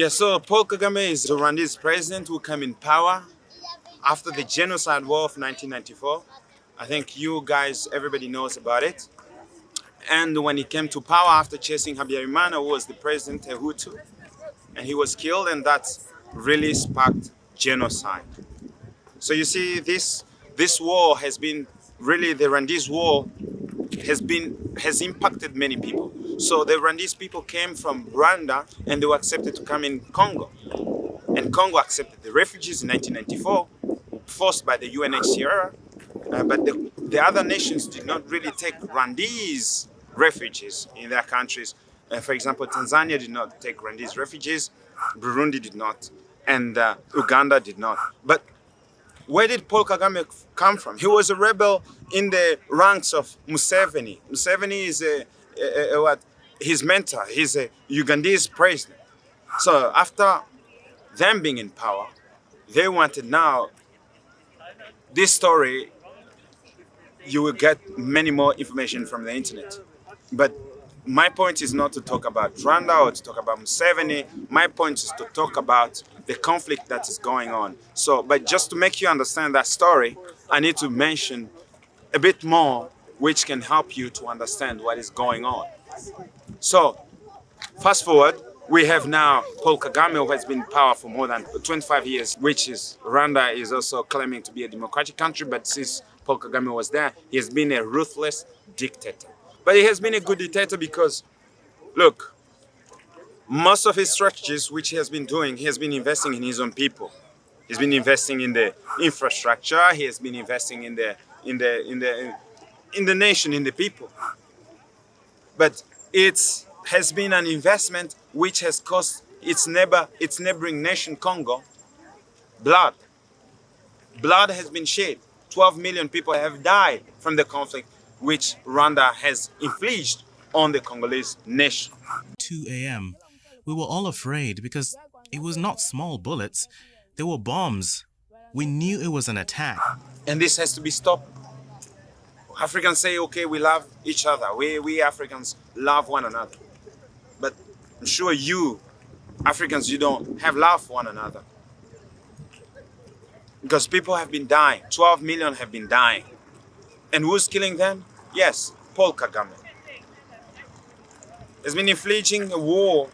Yeah, so Paul Kagame is the Rwandese president who came in power after the genocide war of 1994. I think you guys, everybody knows about it. And when he came to power after chasing Habyarimana, who was the president, a Hutu, and he was killed, and that really sparked genocide. So you see, this war has been really the Rwandese war has impacted many people. So the Rwandese people came from Rwanda and they were accepted to come in Congo. And Congo accepted the refugees in 1994, forced by the UNHCR. But the other nations did not really take Rwandese refugees in their countries. For example, Tanzania did not take Rwandese refugees, Burundi did not, and Uganda did not. But where did Paul Kagame come from? He was a rebel in the ranks of Museveni. Museveni is what? His mentor. He's a Ugandese president. So after them being in power, they wanted now this story. You will get many more information from the internet. But my point is not to talk about Rwanda or to talk about Museveni. My point is to talk about the conflict that is going on. So, but just to make you understand that story, I need to mention a bit more which can help you to understand what is going on. So, fast forward, we have now Paul Kagame, who has been in power for more than 25 years, which is Rwanda is also claiming to be a democratic country, but since Paul Kagame was there, he has been a ruthless dictator. But he has been a good dictator because, look, most of his strategies, which he has been doing, he has been investing in his own people. He's been investing in the infrastructure. He has been investing in the nation, in the people. But it has been an investment which has cost its neighboring nation, Congo, blood. Blood has been shed. 12 million people have died from the conflict which Rwanda has infliged on the Congolese nation. 2 a.m. We were all afraid because it was not small bullets, they were bombs. We knew it was an attack. And this has to be stopped. Africans say, okay, we love each other. We Africans love one another. But I'm sure you, Africans, you don't have love for one another. Because people have been dying. 12 million have been dying. And who's killing them? Yes, Paul Kagame. Has been infliging a war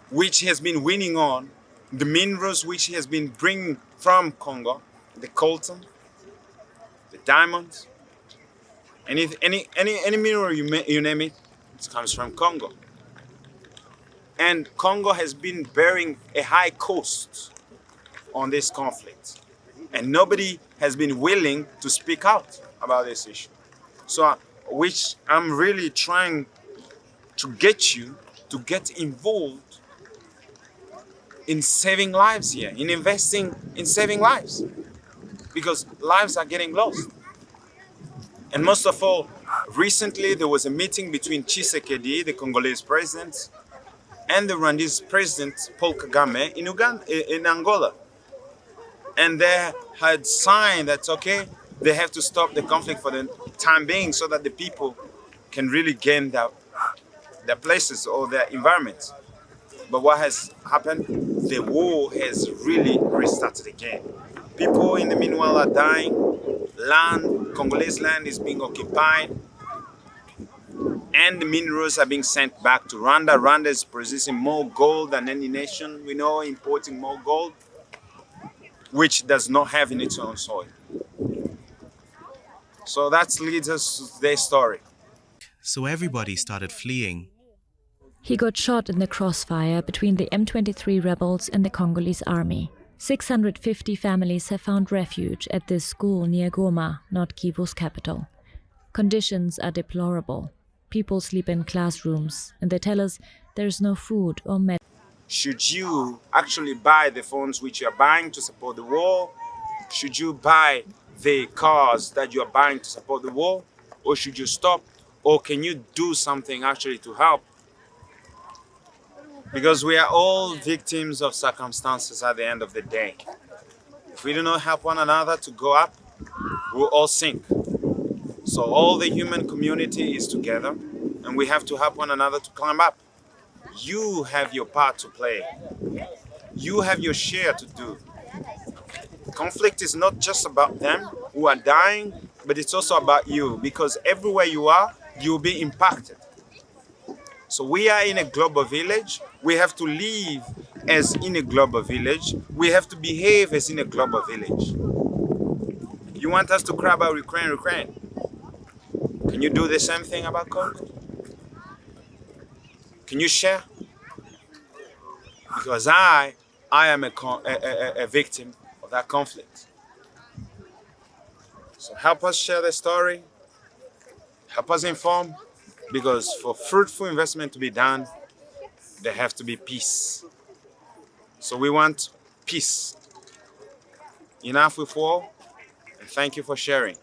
which he has been winning on, the minerals which he has been bringing from Congo, the coltan, the diamonds, any mineral you name it, it comes from Congo. And Congo has been bearing a high cost on this conflict. And nobody has been willing to speak out about this issue. So, which I'm really trying to get you to get involved in saving lives here, in investing in saving lives. Because lives are getting lost. And most of all, recently there was a meeting between Tshisekedi, the Congolese president, and the Rwandese president, Paul Kagame, in Angola. And they had signed that, okay, they have to stop the conflict for the time being so that the people can really gain their places or their environments. But what has happened? The war has really restarted again. People in the meanwhile are dying. Congolese land is being occupied. And the minerals are being sent back to Rwanda. Rwanda is producing more gold than any nation we know, importing more gold, which does not have in its own soil. So that leads us to today's story. So everybody started fleeing. He got shot in the crossfire between the M23 rebels and the Congolese army. 650 families have found refuge at this school near Goma, North Kivu's capital. Conditions are deplorable. People sleep in classrooms, and they tell us there's no food or medicine. Should you actually buy the phones which you are buying to support the war? Should you buy the cars that you are buying to support the war? Or should you stop? Or can you do something actually to help? Because we are all victims of circumstances at the end of the day. If we do not help one another to go up, we'll all sink. So all the human community is together, and we have to help one another to climb up. You have your part to play. You have your share to do. Conflict is not just about them who are dying, but it's also about you, because everywhere you are, you'll be impacted. So we are in a global village. We have to live as in a global village. We have to behave as in a global village. You want us to cry about Ukraine, Ukraine? Can you do the same thing about Congo? Can you share? Because I am a victim of that conflict. So help us share the story. Help us inform. Because for fruitful investment to be done, there have to be peace. So we want peace. Enough with war, and thank you for sharing.